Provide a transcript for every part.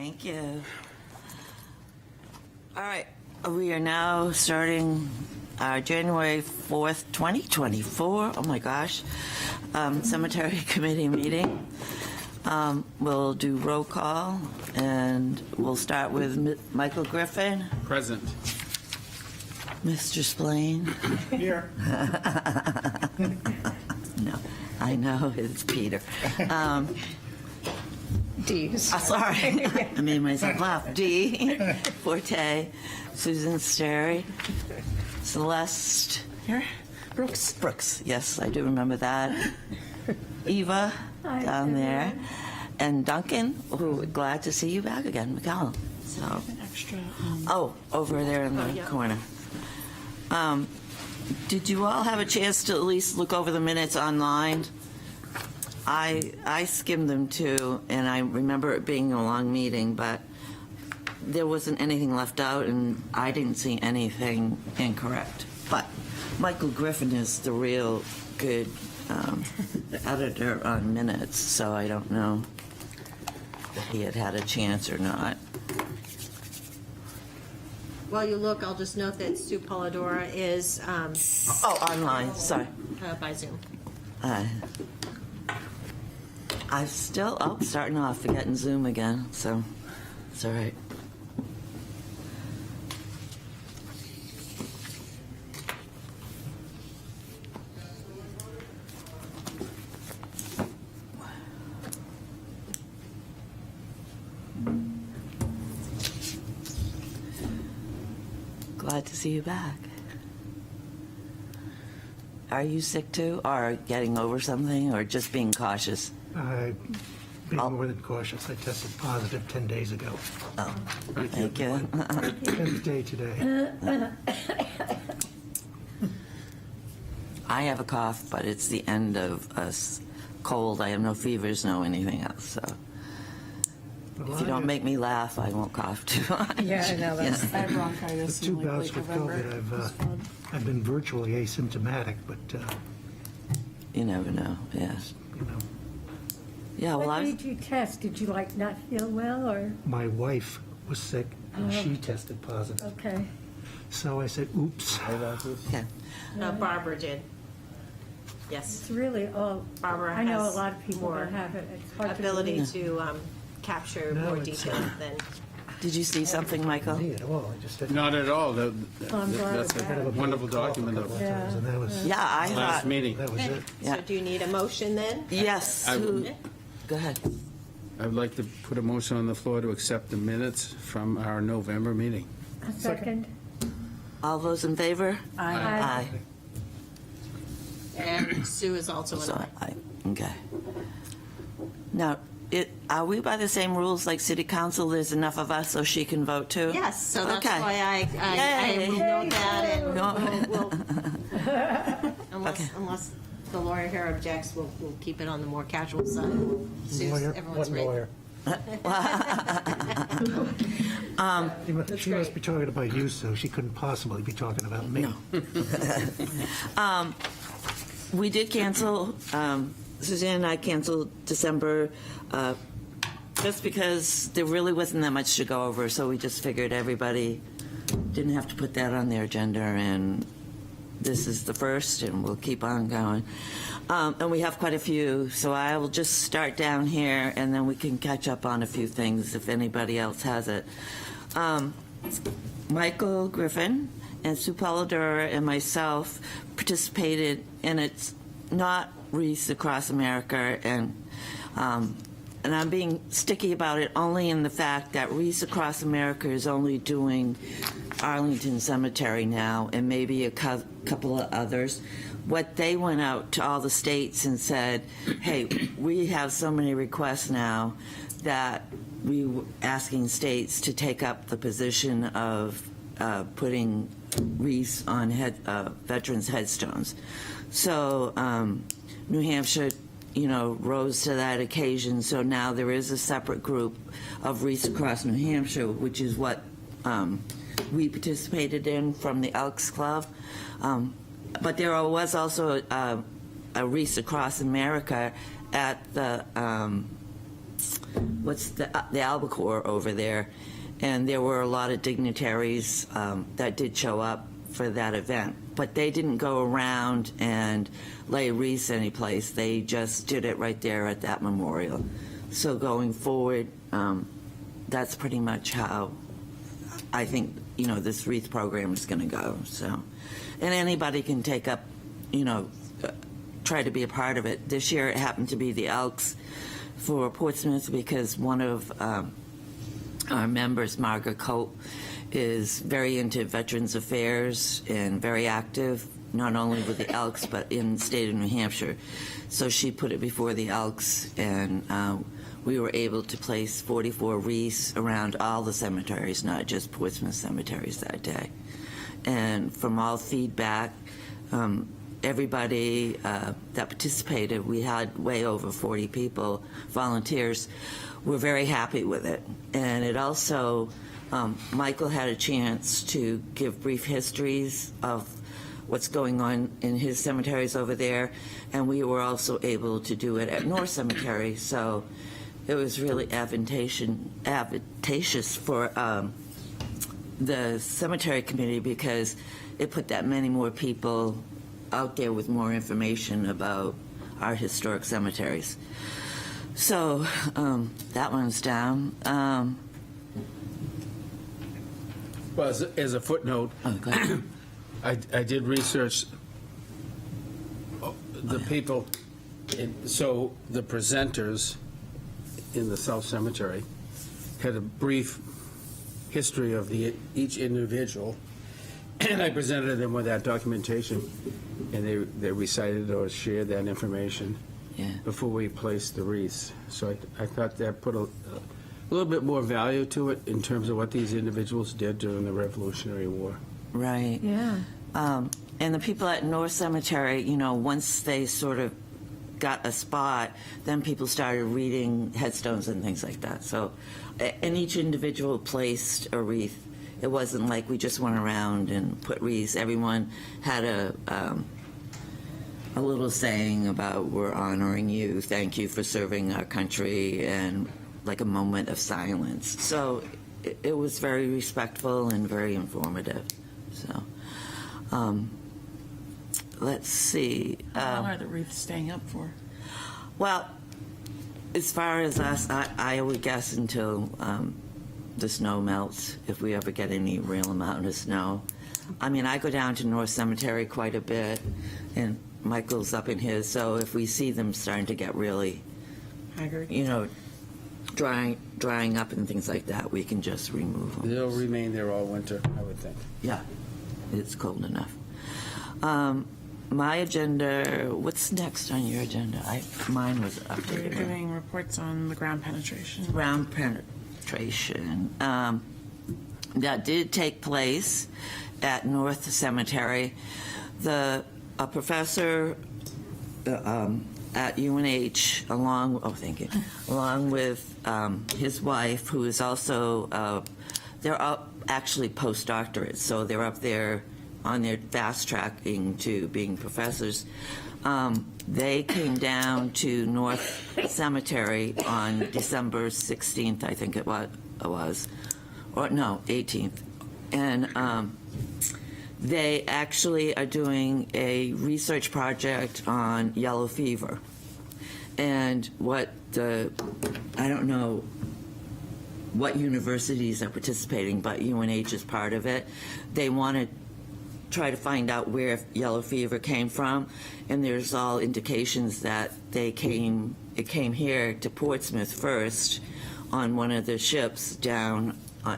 Thank you. All right, we are now starting our January 4th, 2024, oh my gosh, Cemetery Committee meeting. We'll do roll call, and we'll start with Michael Griffin. Present. Mr. Splain. Here. No, I know, it's Peter. D's. Sorry, I made myself laugh. Dee Forte, Susan Sterry, Celeste here? Brooks, yes, I do remember that. Eva down there, and Duncan, who we're glad to see you back again, McCallum. So, over there in the corner. Did you all have a chance to at least look over the minutes online? I skimmed them too, and I remember it being a long meeting, but there wasn't anything left out, and I didn't see anything incorrect. But Michael Griffin is the real good editor on minutes, so I don't know if he had a chance or not. While you look, I'll just note that Sue Polidora is Online, sorry. by Zoom. I'm still starting off forgetting Zoom again, so it's all right. Glad to see you back. Are you sick too, or getting over something, or just being cautious? Being more than cautious. I tested positive 10 days ago. Oh, thank you. 10th day today. I have a cough, but it's the end of a cold. I have no fevers, no anything else. So if you don't make me laugh, I won't cough too much. Yeah, I know that's. The I have bronchitis. two bouts with COVID, I've been virtually asymptomatic, but, You never know. Yeah. you know, Yeah. Well, What made you test? Did you not feel well or? my wife was sick and she tested positive. Okay. So I said, oops. yeah. Barbara did. Yes. It's really all, Barbara I know a has lot of people more that have it. It's hard to ability believe. to capture No, more it's- detail than. Did you see something, Michael? Me at all. I just didn't. Not at all. I'm glad That's about a it. wonderful Cough a document couple of of times, and that was, Yeah, I last thought. meeting. that was it. Yeah. So do you need a motion then? Yes. I Who- would- Go ahead. I would like to put a motion on the floor to accept the minutes from our November meeting. A second. All those in favor? Aye. And Sue is also an So, aye. okay. Now, are we by the same rules like city council? There's enough of us so she can vote too? Yes, so that's Okay. why I Yay. will note that, and No. unless the lawyer here objects, we'll keep it on the more casual side. Sue's, Lawyer, everyone's what ready. lawyer? She must be talking about you, Sue. She couldn't possibly be talking about me. We did cancel, Suzanne and I canceled December just because there really wasn't that much to go over, so we just figured everybody didn't have to put that on their agenda, and this is the first, and we'll keep on going. And we have quite a few, so I will just start down here, and then we can catch up on a few things if anybody else has it. Michael Griffin and Sue Polidora and myself participated in It's Not Wreaths Across America, and I'm being sticky about it only in the fact that Wreaths Across America is only doing Arlington Cemetery now and maybe a couple of others. What they went out to all the states and said, hey, we have so many requests now that we were asking states to take up the position of putting wreaths on veterans' headstones. So New Hampshire, rose to that occasion. So now there is a separate group of Wreaths Across New Hampshire, which is what we participated in from the Elks Club. But there was also a Wreaths Across America at the what's the Albacore over there, and there were a lot of dignitaries that did show up for that event, but they didn't go around and lay wreaths anyplace. They just did it right there at that memorial. So going forward, that's pretty much how I think, this wreath program is going to go. So, and anybody can take up, try to be a part of it. This year it happened to be the Elks for Portsmouth because one of our members, Margaret Cope, is very into Veterans Affairs and very active, not only with the Elks, but in the state of New Hampshire. So she put it before the Elks, and we were able to place 44 wreaths around all the cemeteries, not just Portsmouth cemeteries that day. And from all feedback, everybody that participated, we had way over 40 people, volunteers, were very happy with it. And it also, Michael had a chance to give brief histories of what's going on in his cemeteries over there, and we were also able to do it at North Cemetery, so it was really advantageous for the cemetery committee because it put that many more people out there with more information about our historic cemeteries. So that one's down. Well, as a footnote, Go ahead. I did research the people, so the presenters in the South Cemetery had a brief history of each individual, and I presented them with that documentation, and they recited or shared that information before we placed the wreaths. So I thought that put a little bit more value to it in terms of what these individuals did during the Revolutionary War. Right. Yeah. And the people at North Cemetery, once they sort of got a spot, then people started reading headstones and things like that. So, and each individual placed a wreath. It wasn't like we just went around and put wreaths. Everyone had a little saying about, we're honoring you, thank you for serving our country, and like a moment of silence. So it was very respectful and very informative. So, let's see. How long are the wreaths staying up for? Well, as far as us, I would guess until the snow melts, if we ever get any real amount of snow. I mean, I go down to North Cemetery quite a bit, and Michael's up in his, so if we see them starting to get really, Haggard. drying up and things like that, we can just remove them. They'll remain there all winter, I would think. Yeah, it's cold enough. My agenda, what's next on your agenda? Mine was We're updated. doing reports on the ground penetration. Ground penetration. That did take place at North Cemetery. A professor at UNH, along with his wife, who is also, they're actually postdoctorates, so they're up there on their fast tracking to being professors. They came down to North Cemetery on December 16th, I think it was, or no, 18th. And they actually are doing a research project on yellow fever. And I don't know what universities are participating, but UNH is part of it. They want to try to find out where yellow fever came from, and there's all indications that it came here to Portsmouth first on one of the ships down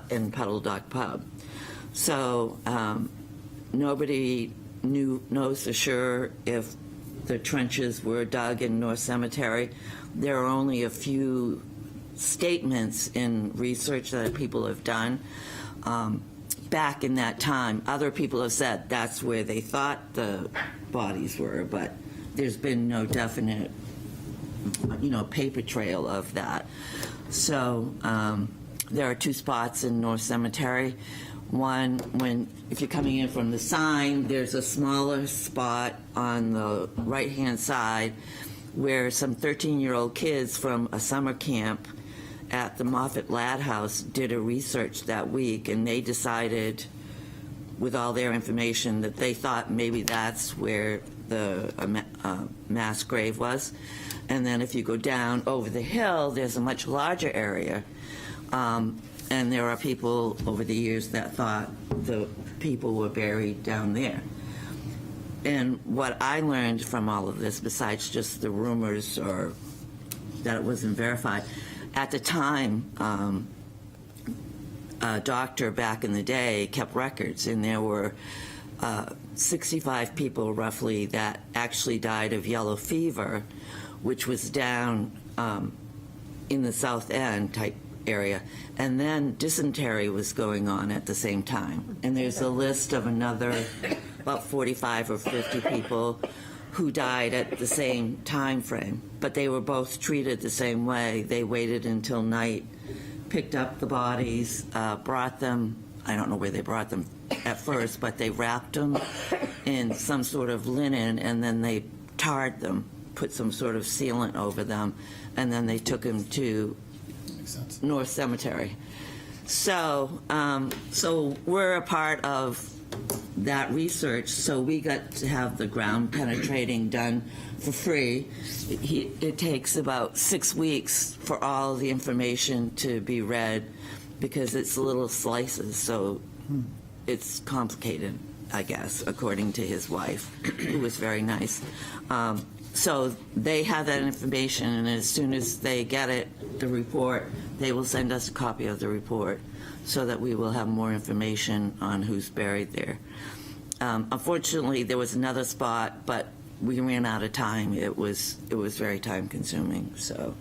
in Puddle Duck Pub. So nobody knows for sure if the trenches were dug in North Cemetery. There are only a few statements in research that people have done. Back in that time, other people have said that's where they thought the bodies were, but there's been no definite, paper trail of that. So there are two spots in North Cemetery. One, if you're coming in from the sign, there's a smaller spot on the right-hand side where some 13-year-old kids from a summer camp at the Moffett Ladd House did a research that week, and they decided, with all their information, that they thought maybe that's where the mass grave was. And then if you go down over the hill, there's a much larger area. And there are people over the years that thought the people were buried down there. And what I learned from all of this, besides just the rumors or that it wasn't verified, at the time, a doctor back in the day kept records, and there were 65 people roughly that actually died of yellow fever, which was down in the South End type area. And then dysentery was going on at the same time. And there's a list of another about 45 or 50 people who died at the same time frame. But they were both treated the same way. They waited until night, picked up the bodies, brought them, I don't know where they brought them at first, but they wrapped them in some sort of linen, and then they tarred them, put some sort of sealant over them, and then they took them to North Cemetery. So, so we're a part of that research, so we got to have the ground penetrating done for free. It takes about 6 weeks for all the information to be read because it's little slices, so it's complicated, I guess, according to his wife, who was very nice. So they have that information, and as soon as they get it, the report, they will send us a copy of the report so that we will have more information on who's buried there. Unfortunately, there was another spot, but we ran out of time. It was very time consuming. So,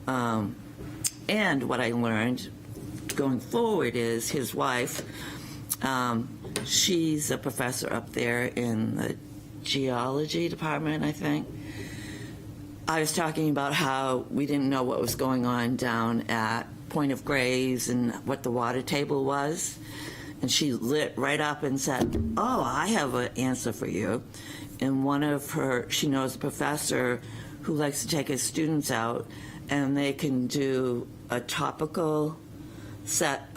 and what I learned going forward is his wife, she's a professor up there in the geology department, I think. I was talking about how we didn't know what was going on down at Point of Graves and what the water table was. And she lit right up and said, "Oh, I have an answer for you." And one of her, she knows a professor who likes to take his students out, and they can do a topical set,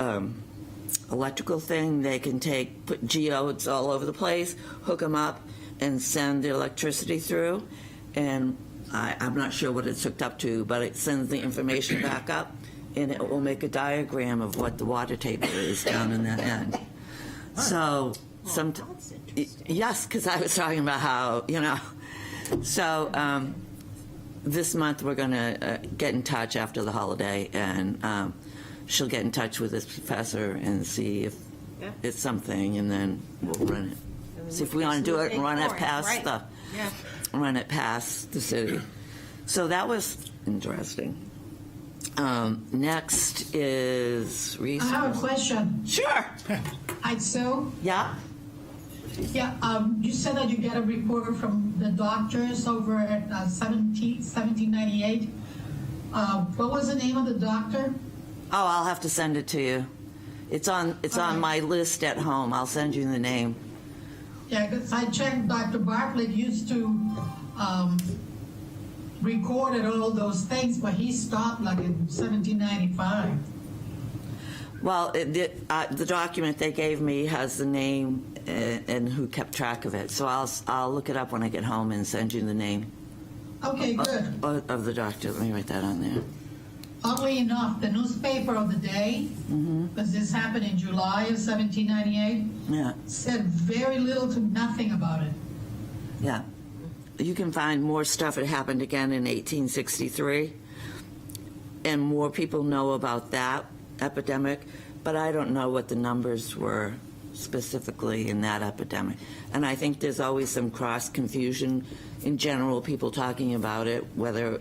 electrical thing. They can put geodes all over the place, hook them up, and send the electricity through. And I'm not sure what it's hooked up to, but it sends the information back up, and it will make a diagram of what the water table is down in that end. So, That's interesting. yes, because I was talking about how, So this month we're going to get in touch after the holiday, and she'll get in touch with this professor and see if Yeah. it's something, and then we'll run it. See if we want to do it and run it past Right. run it past the city. So that was interesting. Next is I research. have a question. Sure. So, Yeah. you said that you get a report from the doctors over at 1798. What was the name of the doctor? Oh, I'll have to send it to you. It's on my list at home. I'll send you the name. Yeah, because I checked, Dr. Bartlett used to record all those things, but he stopped like in 1795. Well, the document they gave me has the name and who kept track of it. So I'll look it up when I get home and send you the name Okay, good. of the doctor. Let me write that on there. Oddly enough, the newspaper of the day, because this happened in July of 1798, Yeah, said very little to nothing about it. yeah. You can find more stuff. It happened again in 1863, and more people know about that epidemic, but I don't know what the numbers were specifically in that epidemic. And I think there's always some cross confusion in general, people talking about it, whether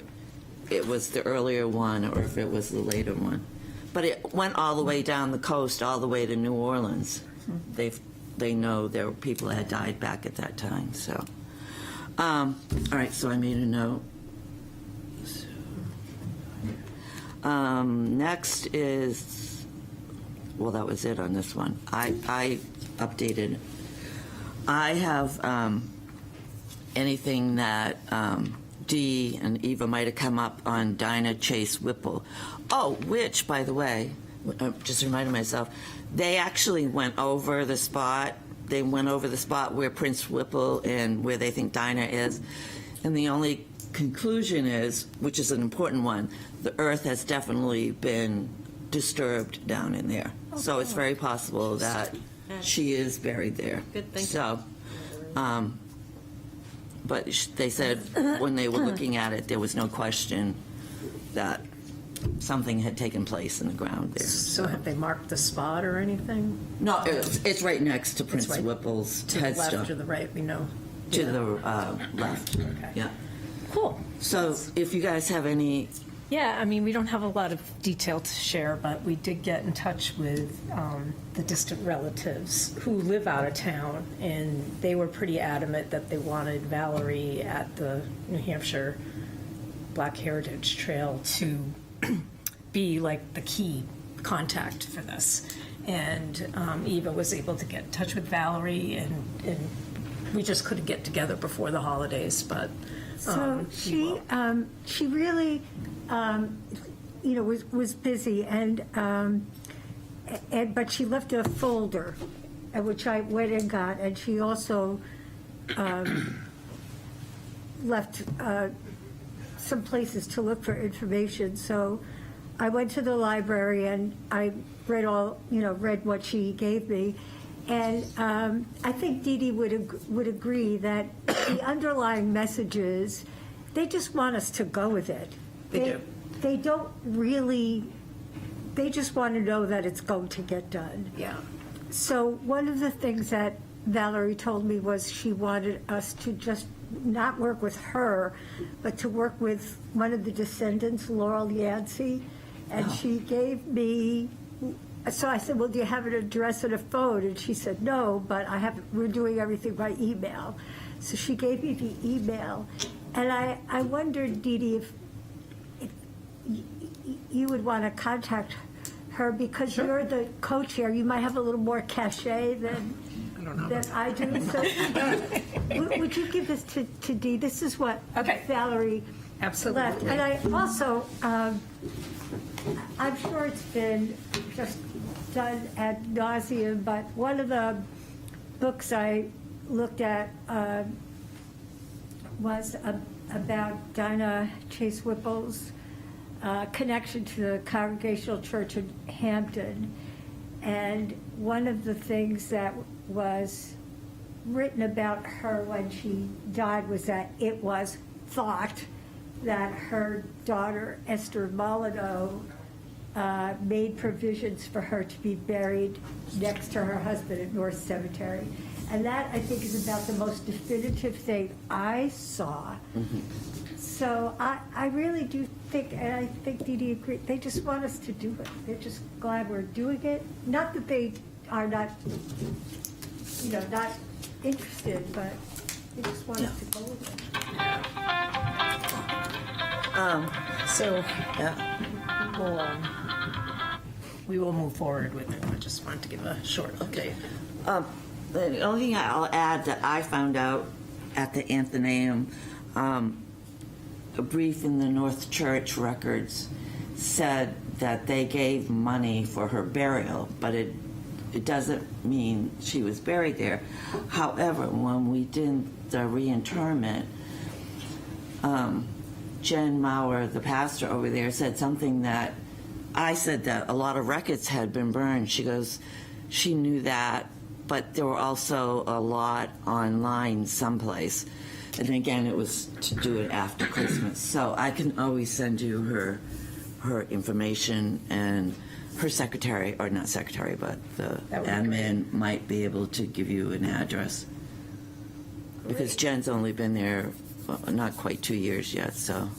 it was the earlier one or if it was the later one. But it went all the way down the coast, all the way to New Orleans. They know there were people that had died back at that time. So, all right. So I made a note. Next is, well, that was it on this one. I updated. I have anything that Dee and Eva might have come up on Dinah Chase Whipple. Oh, which, by the way, just reminded myself, they actually went over the spot. They went over the spot where Prince Whipple and where they think Dinah is. And the only conclusion is, which is an important one, the earth has definitely been disturbed down in there. So it's very possible that she is buried there. Good thinking. So, but they said when they were looking at it, there was no question that something had taken place in the ground there. So have they marked the spot or anything? No, it's right next to Prince right Whipple's To the left or headstone. the right, we know. To the left. Okay. Yeah. Cool. So if you guys have any, Yeah, I mean, we don't have a lot of detail to share, but we did get in touch with the distant relatives who live out of town, and they were pretty adamant that they wanted Valerie at the New Hampshire Black Heritage Trail to be like the key contact for this. And Eva was able to get in touch with Valerie, and we just couldn't get together before the holidays, but So she really, was busy, but she left a folder, which I went and got, and she also left some places to look for information. So I went to the library and I read read what she gave me. And I think Dee Dee would agree that the underlying messages, they just want us to go with it. They do. They don't really, they just want to know that it's going to get done. yeah. So one of the things that Valerie told me was she wanted us to just not work with her, but to work with one of the descendants, Laurel Yancey. And she gave me, so I said, well, do you have an address and a phone? And she said, no, but we're doing everything by email. So she gave me the email. And I wondered, Dee Dee, if you would want to contact her because you're the co-chair. You might have a little more cachet than I do. So would you give this to Dee? This is what Okay. Valerie Absolutely. left. And I also, I'm sure it's been just done ad nauseum, but one of the books I looked at was about Dinah Chase Whipple's connection to the Congregational Church in Hampton. And one of the things that was written about her when she died was that it was thought that her daughter, Esther Molyneux, made provisions for her to be buried next to her husband at North Cemetery. And that, I think, is about the most definitive thing I saw. So I really do think, and I think Dee Dee agreed, they just want us to do it. They're just glad we're doing it. Not that they are not, not interested, but they just want us to go with it. So yeah. we will move forward with it. I just wanted to give a short update. The only thing I'll add that I found out at the Athenaeum, a brief in the North Church records said that they gave money for her burial, but it doesn't mean she was buried there. However, when we did the reinterment, Jen Maurer, the pastor over there, said something that I said that a lot of records had been burned. She goes, she knew that, but there were also a lot online someplace. And again, it was to do it after Christmas. So I can always send you her information, and her secretary, or not secretary, but the That would be admin might be able to give you an address. Because Jen's only been there, not quite 2 years yet, so.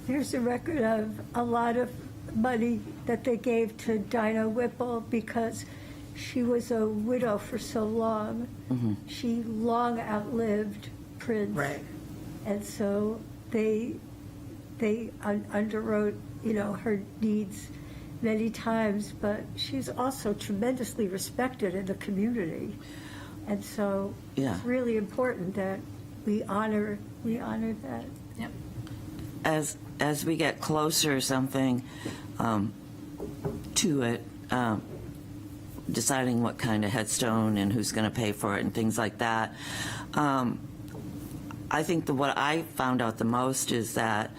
There's a record of a lot of money that they gave to Dinah Whipple because she was a widow for so long. She long outlived Prince. Right. And so they underwrote, her needs many times, but she's also tremendously respected in the community. And so Yeah. it's really important that we honor that. Yep. as we get closer or something to it, deciding what kind of headstone and who's going to pay for it and things like that. I think what I found out the most is that,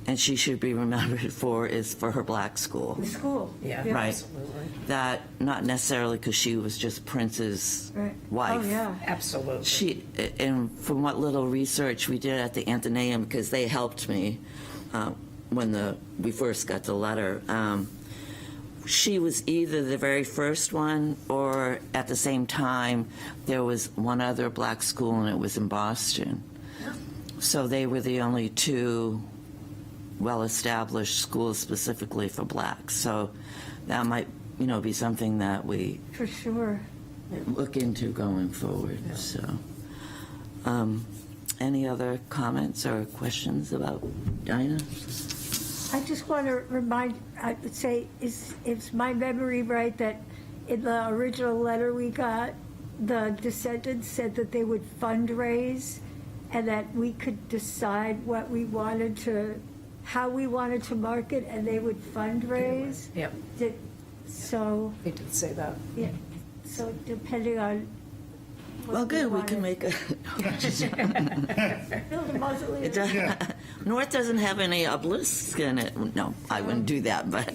and she should be remembered for, is for her black school. The school. Yeah, Right. absolutely. That not necessarily because she was just Prince's Right. wife. Oh, yeah. Absolutely. She, and from what little research we did at the Athenaeum, because they helped me when we first got the letter, she was either the very first one or at the same time there was one other black school and it was in Boston. So they were the only two well-established schools specifically for blacks. So that might, be something that we For sure. look into going forward. So, any other comments or questions about Dinah? I just want to remind, I would say, is my memory right that in the original letter we got, the descendants said that they would fundraise and that we could decide what we wanted to, how we wanted to market, and they would fundraise? Yep, So, they did say that. yeah, so depending on. what Well, good, we can wanted. make a, Build a mausoleum. it does- North doesn't have any obelisks in it. No, I wouldn't do that, but.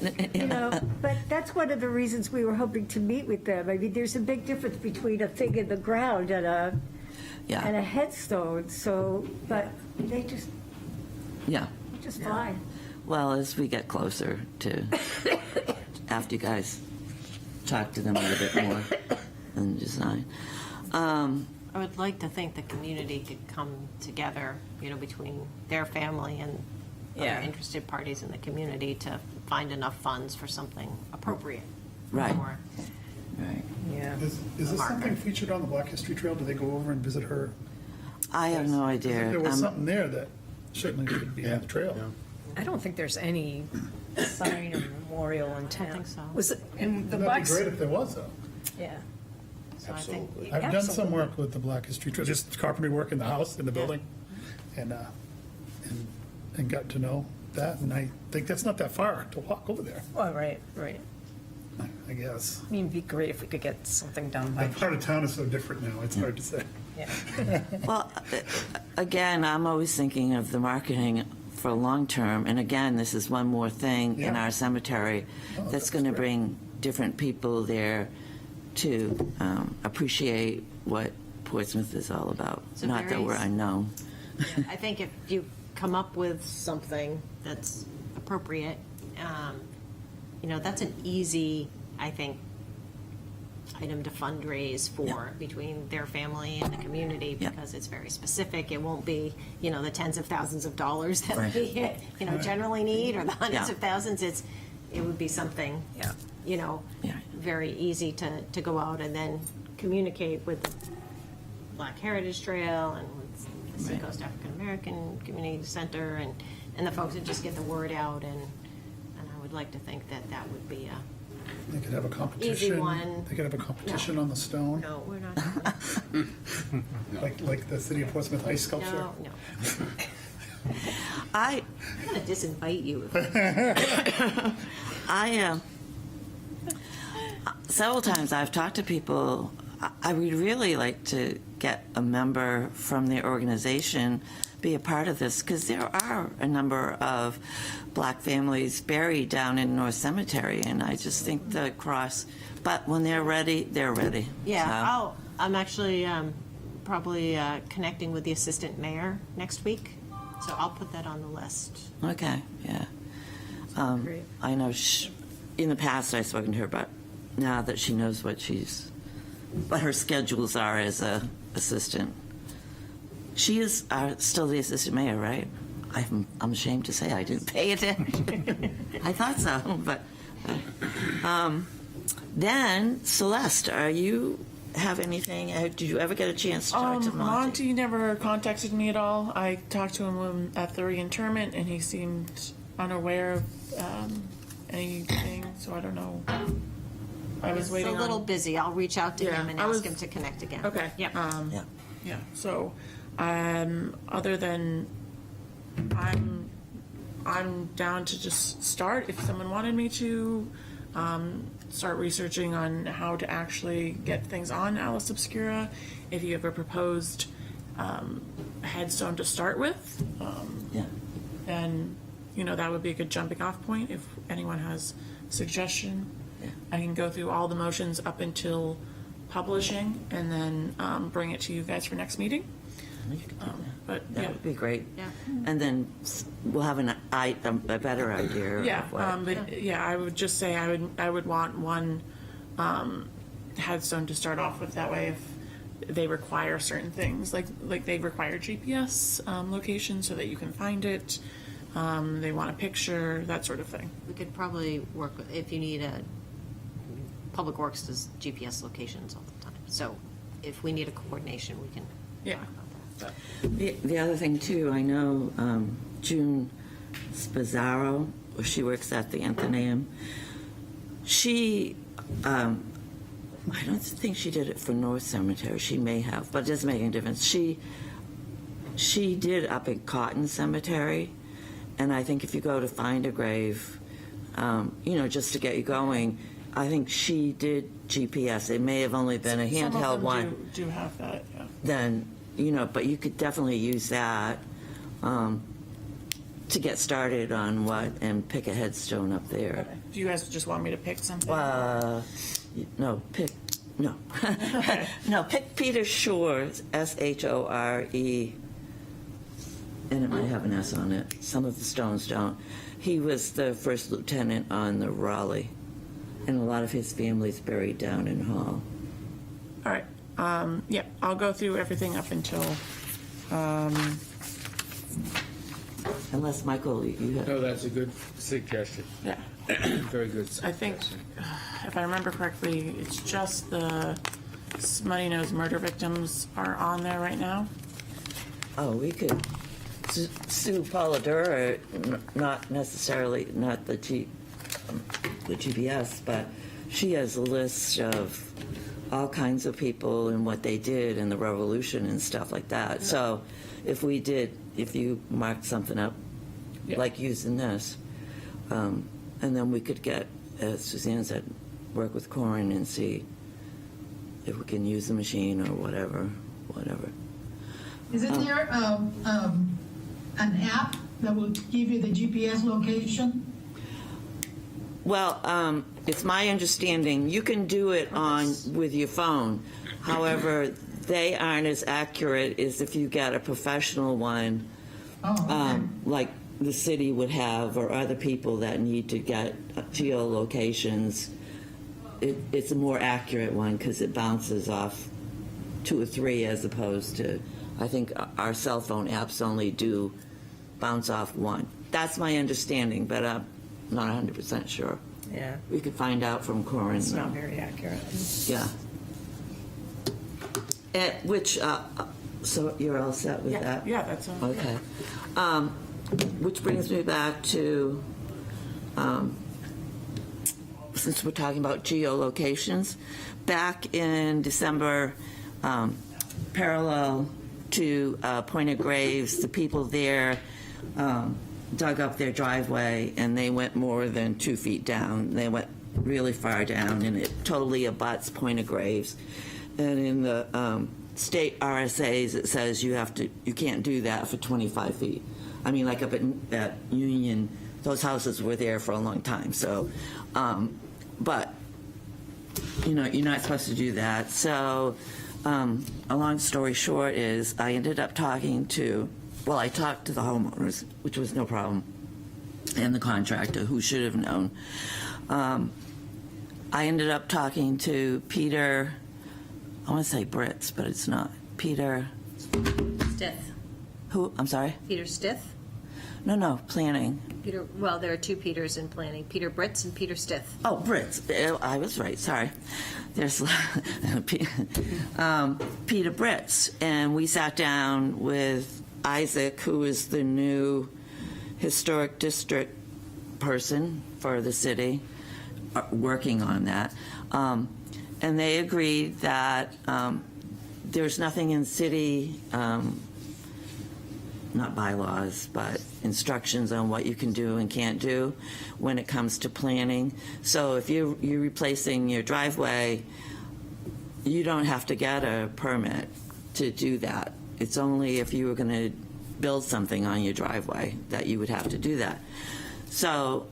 But that's one of the reasons we were hoping to meet with them. I mean, there's a big difference between a thing in the ground and a Yeah, headstone, so, but they just fine. well, as we get closer to, after you guys talk to them a little bit more and design. I would like to think the community could come together, between their family and Yeah. other interested parties in the community to find enough funds for something appropriate. Right. for- Right. Yeah. Is this something featured on the Black History Trail? Do they go over and visit her? I have no idea. There was something there that certainly should be on the trail. I don't think there's any sign or memorial in town. think so. Was it in the That'd be Blacks? great if there was, though. Yeah. So I think I've done some Absolutely. work with the Black History Trail, just carpentry work in the house, in the building, and got to know that, and I think that's not that far to walk over there, Oh, right. I guess. I mean, it'd be great if we could get something done by, My part of town is so different now, it's hard to say. yeah. Well, again, I'm always thinking of the marketing for long term, and again, this is one more thing in Yeah. our cemetery Oh, that's that's going to great. bring different people there to appreciate what Portsmouth is all about. It's a Not that very we're unknown. I think if you come up with something that's appropriate, that's an easy, I think, item to fundraise for between their family and the community Yeah. because it's very specific. It won't be, the tens of thousands of dollars that Right. we, generally need or the hundreds Yeah. of thousands. It would be something, Yeah. Yeah. very easy to go out and then communicate with the Black Heritage Trail and with the Right. Seacoast African American Community Center and the folks that just get the word out and I would like to think that would be They could have a competition. one. They could have a competition on the stone, no, we're not. like the City of Portsmouth ice sculpture. No. I I'm gonna disinvite you. several times I've talked to people. I would really like to get a member from their organization be a part of this because there are a number of black families buried down in North Cemetery, and I just think the cross. But when they're ready, they're ready. Yeah, I'm actually probably connecting with the assistant mayor next week, so I'll put that on the list. So, okay, yeah. Great. I know in the past I've spoken to her, but now that she knows what her schedules are as a assistant. She is still the assistant mayor, right? I'm ashamed to say I didn't pay attention. I thought so, but then Celeste, you have anything? Did you ever get a chance to talk to Monty? Monty never contacted me at all. I talked to him at the reinterment, and he seemed unaware of anything. So I don't know. I was It's waiting a little on. busy. I'll reach out to Yeah, him and I ask was- him to connect again. Okay. Yep. Yeah. Yeah. So, other than I'm I'm down to just start if someone wanted me to start researching on how to actually get things on Alice Obscura. If you have a proposed headstone to start with, Yeah. then that would be a good jumping off point. If anyone has suggestion, I can go through all the motions up until publishing and then bring it to you guys for next meeting. We could do that. But That yeah. would be great. Yeah. And then we'll have a better idea of Yeah, what. but yeah, I would just say I would want one headstone to start off with. That way, if they require certain things, like they require GPS location so that you can find it. They want a picture, that sort of thing. We could probably work, if you need Public Works does GPS locations all the time. So if we need a coordination, we can Yeah. talk about that. The other thing too, I know June Spazzaro, she works at the Athenaeum. She, I don't think she did it for North Cemetery. She may have, but it doesn't make any difference. She did up at Cotton Cemetery, and I think if you go to find a grave, just to get you going, I think she did GPS. It may have only been a Some of handheld them one. do have that. Yeah. Then, but you could definitely use that to get started on and pick a headstone up there. Do you guys just want me to pick something? No, pick Peter Shore, Shore, and it might have an S on it. Some of the stones don't. He was the first lieutenant on the Raleigh, and a lot of his family's buried down in Hall. All right. Yeah, I'll go through everything up until. Unless, Michael, you have... No, that's a good suggestion. Yeah. Very good. I think, if I remember correctly, it's just the Smutty Nose murder victims are on there right now. Oh, we could sue Paula Dura, not necessarily, not the GPS, but she has a list of all kinds of people and what they did in the revolution and stuff like that. So if you marked something up, Yeah. like using this, and then we could get, as Suzanne said, work with Corin and see if we can use the machine or whatever. Isn't there an app that will give you the GPS location? Well, it's my understanding, you can do it with your phone. However, they aren't as accurate as if you get a professional one, Oh, okay. like the city would have, or other people that need to get geolocations. It's a more accurate one because it bounces off 2 or 3 as opposed to, I think our cell phone apps only do bounce off 1. That's my understanding, but I'm not 100% sure. Yeah, We could find out from Corin. it's not very accurate. Yeah. So you're all set with that? Yeah, that's all. Okay. Which brings me back to, since we're talking about geolocations, back in December, parallel to Point of Graves, the people there dug up their driveway and they went more than 2 feet down. They went really far down and it totally abuts Point of Graves. And in the state RSAs, it says you can't do that for 25 feet. I mean, like up at Union, those houses were there for a long time. So, but you're not supposed to do that. So, a long story short is I ended up I talked to the homeowners, which was no problem, and the contractor who should have known. I ended up talking to Peter, I want to say Britz, but it's not. Peter, Stith. who, I'm sorry? Peter Stith? No, planning. Well, there are 2 Peters in planning, Peter Britz and Peter Stith. Oh, Britz. I was right. Sorry. There's Peter Britz, and we sat down with Isaac, who is the new historic district person for the city, working on that. And they agreed that there's nothing in city not bylaws, but instructions on what you can do and can't do when it comes to planning. So if you're replacing your driveway, you don't have to get a permit to do that. It's only if you were going to build something on your driveway that you would have to do that. So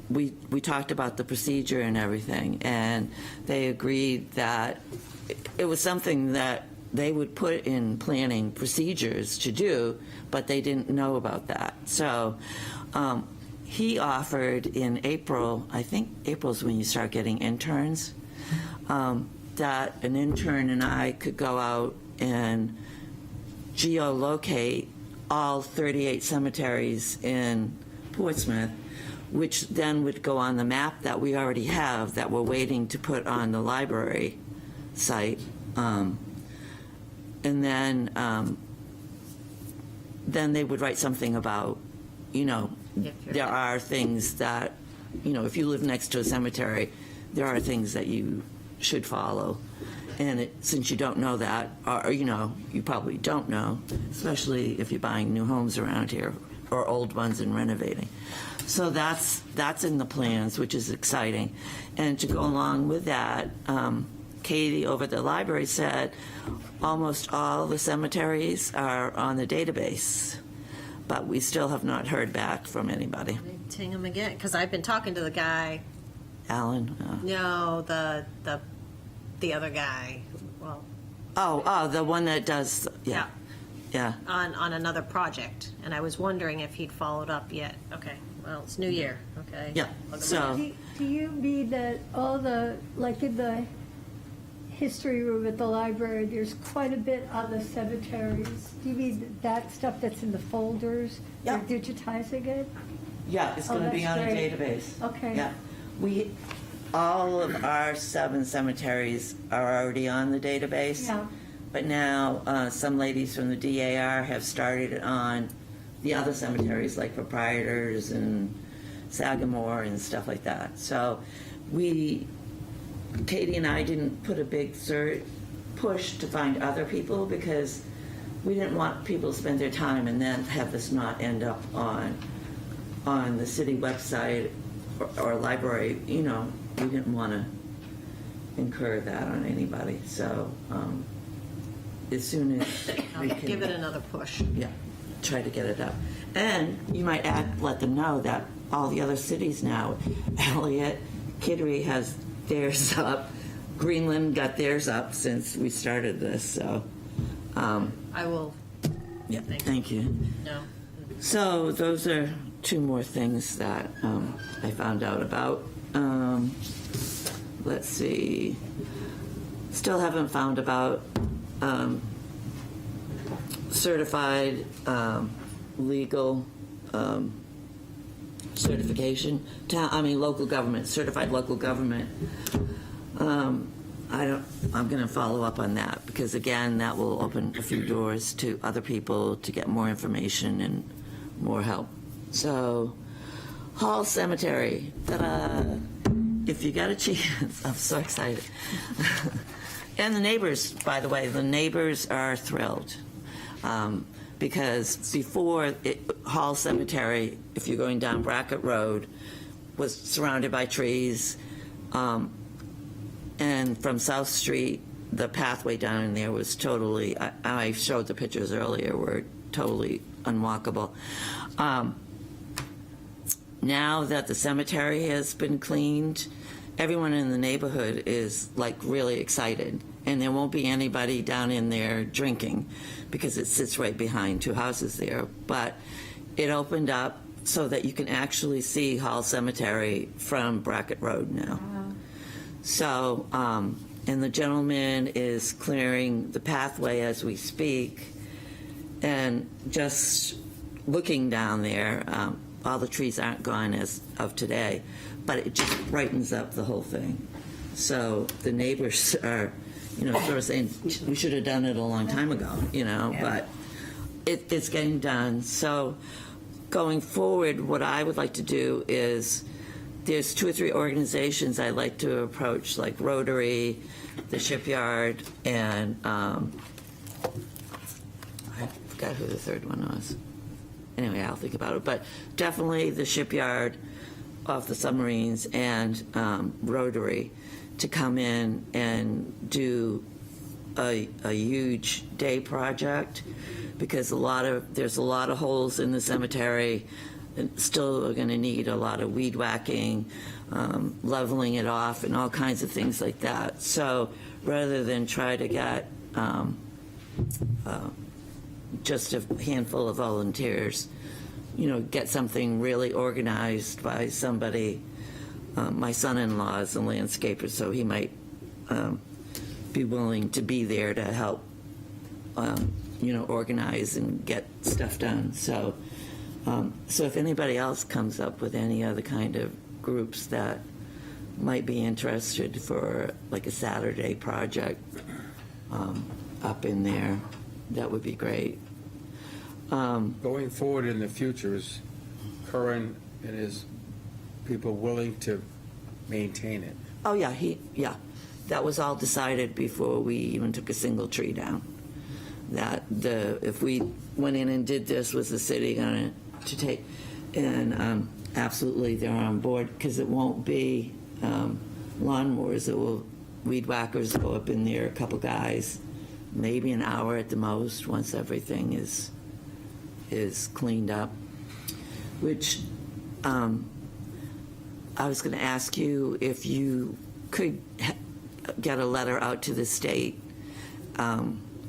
we talked about the procedure and everything, and they agreed that it was something that they would put in planning procedures to do, but they didn't know about that. So he offered in April, I think April's when you start getting interns, that an intern and I could go out and geolocate all 38 cemeteries in Portsmouth, which then would go on the map that we already have that we're waiting to put on the library site. And then they would write something about, there are things that, if you live next to a cemetery, there are things that you should follow. And since you don't know that, or you probably don't know, especially if you're buying new homes around here or old ones and renovating. So that's in the plans, which is exciting. And to go along with that, Katie over at the library said almost all the cemeteries are on the database, but we still have not heard back from anybody. Ting him again, because I've been talking to the guy. Alan? No, the other guy. Well, Oh, the one that does, yeah. on another project, and I was wondering if he'd followed up yet. Okay, well, it's New Year. Okay. Yeah, so, Do you mean that all the, like in the history room at the library, there's quite a bit on the cemeteries? Do you mean that stuff that's in the folders? Yeah. They're digitizing it? yeah, it's going to be that's on a great. database. Okay. Yeah. All of our 7 cemeteries are already on the database. Yeah. But now some ladies from the DAR have started on the other cemeteries like Proprietors and Sagamore and stuff like that. So Katie and I didn't put a big push to find other people because we didn't want people to spend their time and then have this not end up on the city website or library. We didn't want to incur that on anybody. So as soon as we can Give it another push. yeah, try to get it up. And you might let them know that all the other cities now, Elliott, Kittery has theirs up, Greenland got theirs up since we started this, so. I will. Yeah, thank you. No. So those are 2 more things that I found out about. Let's see. Still haven't found about certified legal certification. Local government, certified local government. I'm going to follow up on that because again, that will open a few doors to other people to get more information and more help. So, Hall Cemetery, ta-da! If you got a chance, I'm so excited. And the neighbors, by the way, the neighbors are thrilled. Because before, Hall Cemetery, if you're going down Brackett Road, was surrounded by trees. And from South Street, the pathway down in there was totally, I showed the pictures earlier, were totally unwalkable. Now that the cemetery has been cleaned, everyone in the neighborhood is like really excited. And there won't be anybody down in there drinking because it sits right behind 2 houses there. But it opened up so that you can actually see Hall Cemetery from Brackett Road now. So, and the gentleman is clearing the pathway as we speak. And just looking down there, all the trees aren't gone as of today, but it just brightens up the whole thing. So the neighbors are, sort of saying, we should have done it a long time ago, but it's getting done. So going forward, what I would like to do is there's 2 or 3 organizations I'd like to approach, like Rotary, the Shipyard, and I forgot who the third one was. Anyway, I'll think about it. But definitely the shipyard off the submarines and Rotary to come in and do a huge day project, because there's a lot of holes in the cemetery. And still are going to need a lot of weed whacking, leveling it off, and all kinds of things like that. So rather than try to get just a handful of volunteers, get something really organized by somebody. My son-in-law is a landscaper, so he might be willing to be there to help, organize and get stuff done. So if anybody else comes up with any other kind of groups that might be interested for like a Saturday project up in there, that would be great. Going forward in the future, is Curran and his people willing to maintain it? Oh, yeah, that was all decided before we even took a single tree down. That if we went in and did this, was the city going to take, and absolutely they're on board, because it won't be lawnmowers, it will, weed whackers go up in there, a couple guys, maybe an hour at the most, once everything is cleaned up. Which I was going to ask you if you could get a letter out to the state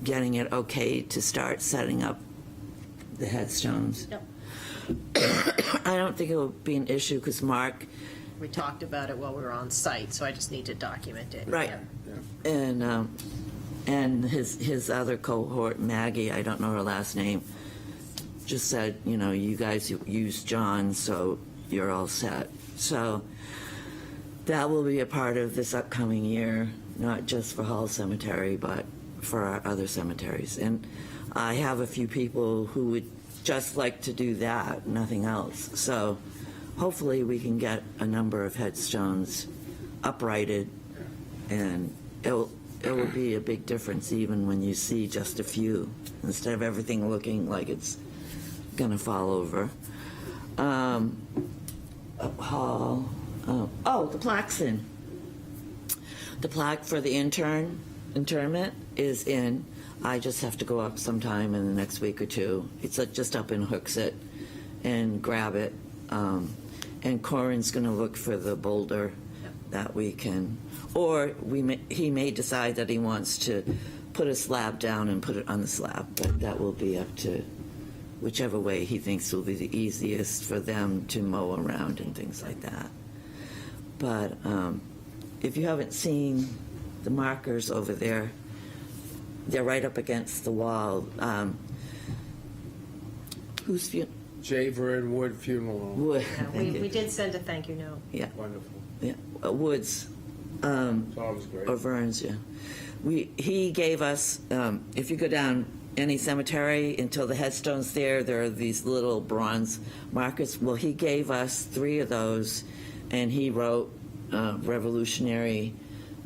getting it okay to start setting up the headstones. Yep. I don't think it will be an issue, because Mark, We talked about it while we were on site, so I just need to document it. right, Yeah. and his other cohort, Maggie, I don't know her last name, just said, you guys use John, so you're all set. So that will be a part of this upcoming year, not just for Hall Cemetery, but for our other cemeteries. And I have a few people who would just like to do that, nothing else. So hopefully we can get a number of headstones uprighted, and it will be a big difference even when you see just a few, instead of everything looking like it's going to fall over. Hall. The plaque's in. The plaque for the interment is in. I just have to go up sometime in the next week or two. It's just up in Hooksett and grab it. And Corin's going to look for the boulder that we can, or he may decide that he wants to put a slab down and put it on the slab, but that will be up to whichever way he thinks will be the easiest for them to mow around and things like that. But if you haven't seen the markers over there, they're right up against the wall. Who's J. Vernon Wood Funeral Home. Wood? Yeah, we did send a thank you note. Yeah, Wonderful. yeah. Woods. It's always great. Or Verns, yeah. He gave us, if you go down any cemetery until the headstone's there are these little bronze markers. Well, he gave us 3 of those, and he wrote revolutionary,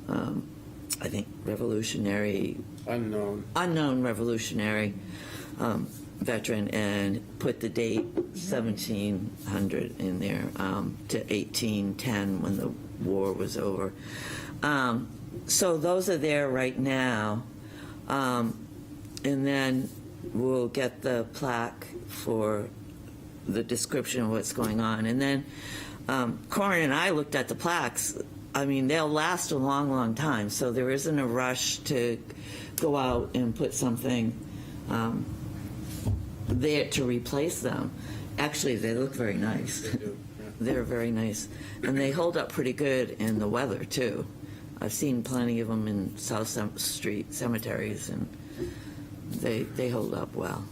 I think revolutionary, unknown revolutionary veteran, and put the date 1700 in there to 1810 when the war was over. So those are there right now. And then we'll get the plaque for the description of what's going on. And then Corin and I looked at the plaques. I mean, they'll last a long, long time. So there isn't a rush to go out and put something there to replace them. Actually, they look very nice. They do, yeah. They're very nice. And they hold up pretty good in the weather, too. I've seen plenty of them in South Street cemeteries, and they hold up well.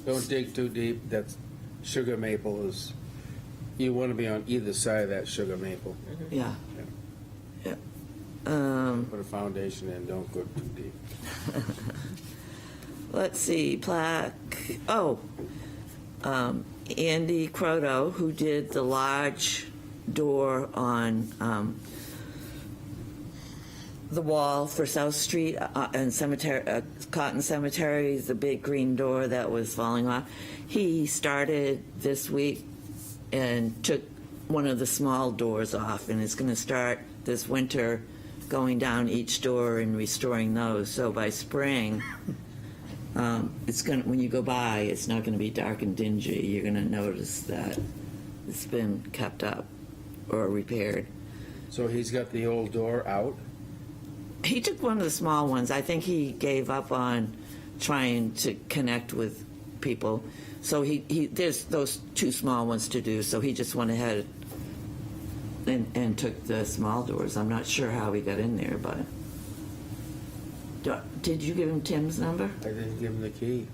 Don't dig too deep. That sugar maple is, you want to be on either side of that sugar maple. Yeah. Yeah. Yeah. Put a foundation in, don't go too deep. Let's see, plaque. Andy Croto, who did the large door on the wall for South Street and Cemetery, Cotton Cemetery, the big green door that was falling off. He started this week and took one of the small doors off, and is going to start this winter going down each door and restoring those. So by spring, it's going to, when you go by, it's not going to be dark and dingy. You're going to notice that it's been kept up or repaired. So he's got the old door out? He took one of the small ones. I think he gave up on trying to connect with people. So he there's those two small ones to do. So he just went ahead and took the small doors. I'm not sure how he got in there, but did you give him Tim's number? I didn't give him the key.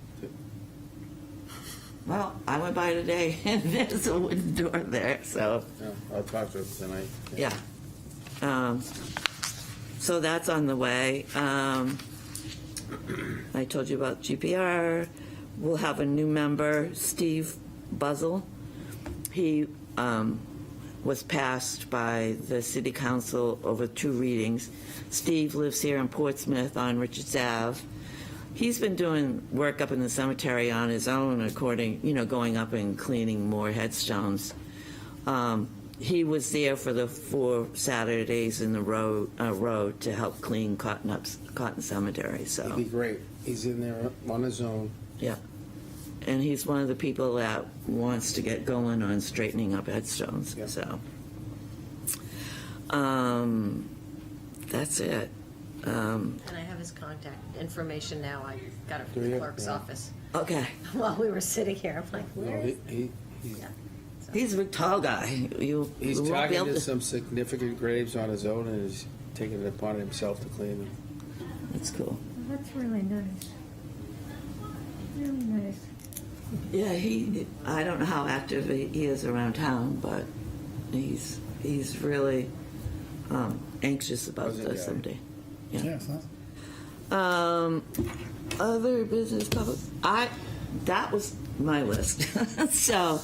Well, I went by today and there's a wooden door there. So No, I'll talk to him tonight. yeah. So that's on the way. I told you about GPR. We'll have a new member, Steve Buzzell. He was passed by the city council over 2 readings. Steve lives here in Portsmouth on Richards Ave. He's been doing work up in the cemetery on his own, going up and cleaning more headstones. He was there for the 4 Saturdays in the road to help clean Cotton Cemetery. So He'd be great. He's in there on his own. yeah, and he's one of the people that wants to get going on straightening up headstones. Yeah. So that's it. And I have his contact information now. I got it from Do the you? clerk's Yeah. office. Okay, While we were sitting here, I'm like, No, where is? he's he's a big tall guy. You he's won't be talking able to to. some significant graves on his own, and he's taking it upon himself to clean them. That's cool. That's really nice. Really nice. Yeah, I don't know how active he is around town, but he's really anxious about Wasn't this guy. someday. Yeah. Yeah, so- Other business public, that was my list. So,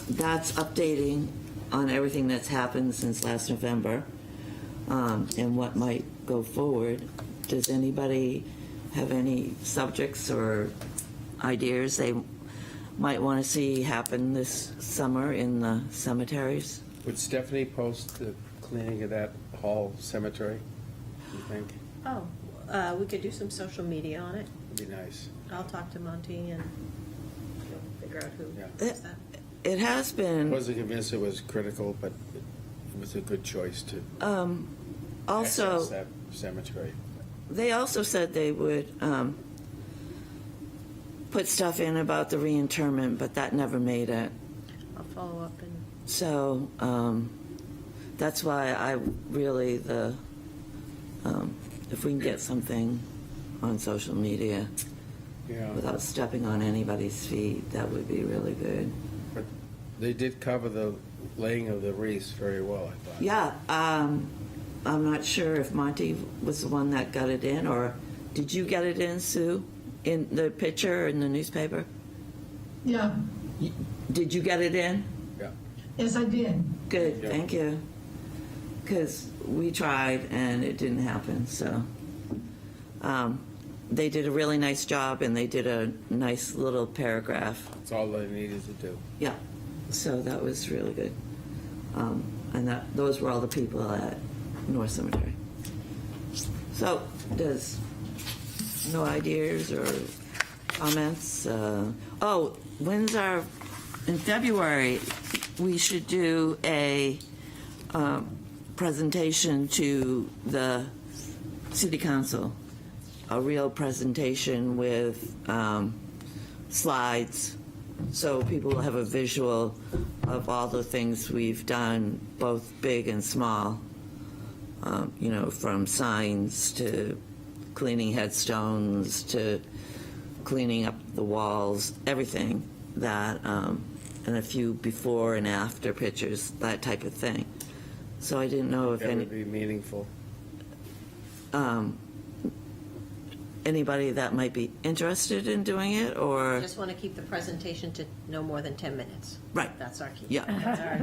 that's updating on everything that's happened since last November, and what might go forward. Does anybody have any subjects or ideas they might want to see happen this summer in the cemeteries? Would Stephanie post the cleaning of that hall cemetery, you think? Oh, we could do some social media on it. Would be nice. I'll talk to Monty and figure out who Yeah. does that. It has I been. wasn't convinced it was critical, but it was a good choice to Also, access that cemetery. they also said they would put stuff in about the reinterment, but that never made it. I'll follow up and So that's why I really if we can get something on social media Yeah, without stepping on anybody's feet, that would be really good. but they did cover the laying of the wreaths very well, I thought. Yeah, I'm not sure if Monty was the one that got it in, or did you get it in, Sue, in the picture in the newspaper? Yeah, Did you get it in? Yeah. yes, I did. Good, Yeah. thank you. Because we tried and it didn't happen, so. They did a really nice job and they did a nice little paragraph. That's all they needed to do. Yeah, so that was really good. And those were all the people at North Cemetery. So, no ideas or comments? In February, we should do a presentation to the city council, a real presentation with slides, so people will have a visual of all the things we've done, both big and small, from signs to cleaning headstones to cleaning up the walls, everything that, and a few before and after pictures, that type of thing. So I didn't know if That any. would be meaningful. anybody that might be interested in doing it, or? Just want to keep the presentation to no more than 10 minutes. Right. That's our key. Yeah.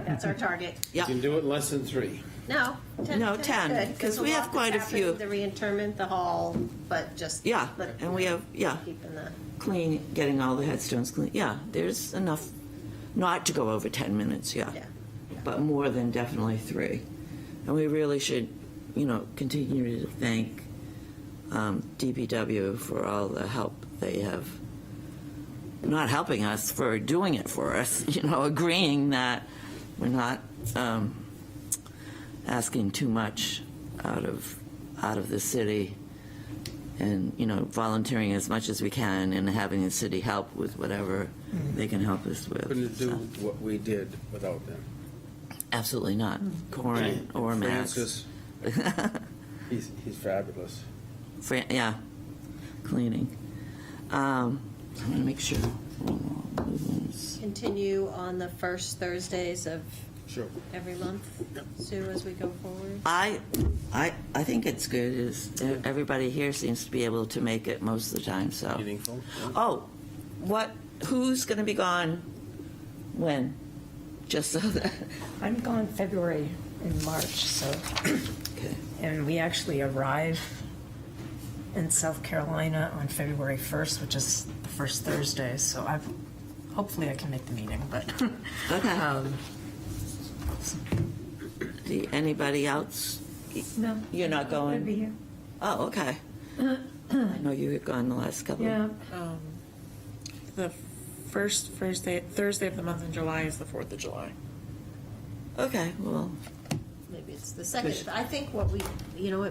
That's our target. Yeah. You can do it in less than 3. No, 10. No, 10 is 10, good. 'cause There's we have lot quite a that's happening, few. The reinterment, the hall, but just. Yeah, let it- and we have, yeah, Keeping the. clean, getting all the headstones clean. Yeah, there's enough not to go over 10 minutes, yeah. Yeah. But more than definitely 3. And we really should, continue to thank DPW for all the help they have, not helping us, for doing it for us, agreeing that we're not asking too much out of the city, and volunteering as much as we can, and having the city help with whatever they can help us with. Couldn't do So, what we did without them. absolutely not. Corin or Max. Francis, he's fabulous. Yeah, cleaning. I'm going to make sure. Continue on the first Thursdays of Sure. every month, Sue, as we go forward. I think it's good. Everybody here seems to be able to make it most of the time. So. Meaningful. Oh, who's going to be gone when? Just so that. I'm gone February and March, so, Okay. and we actually arrive in South Carolina on February 1st, which is the first Thursday, so hopefully I can make the meeting, but. Okay. Anybody else? No. You're not I'm going to be going? here. Oh, okay. I know you had gone the last couple. Yeah. The first Thursday of the month in July is the 4th of July. Okay. Well. Maybe it's the second. I think what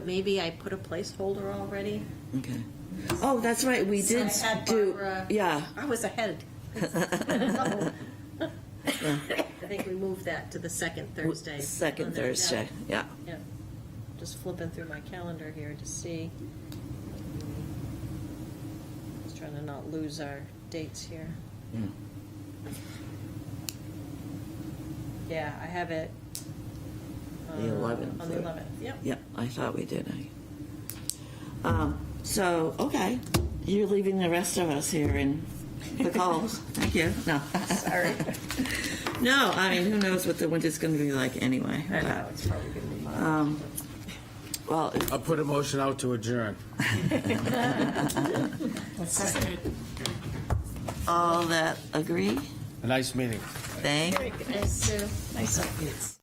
maybe I put a placeholder already. Okay. Oh, that's right. We did I had do. Barbara- Yeah. I was ahead. I think we moved that to the second Thursday. Second on that Thursday. day. Yeah. Yeah. Just flipping through my calendar here to see. Just trying to not lose our dates here. Yeah, I have it. The 11th. On the 11th, yep. Yeah. I thought we did. So okay, you're leaving the rest of us here in the cold. Thank you. No. Sorry. No. I mean, who knows what the winter's going to be like anyway? I know, it's probably going to be mild. Well, I'll put a motion out to adjourn. all that agree? A nice meeting. Thank. Thanks, Sue. Nice updates.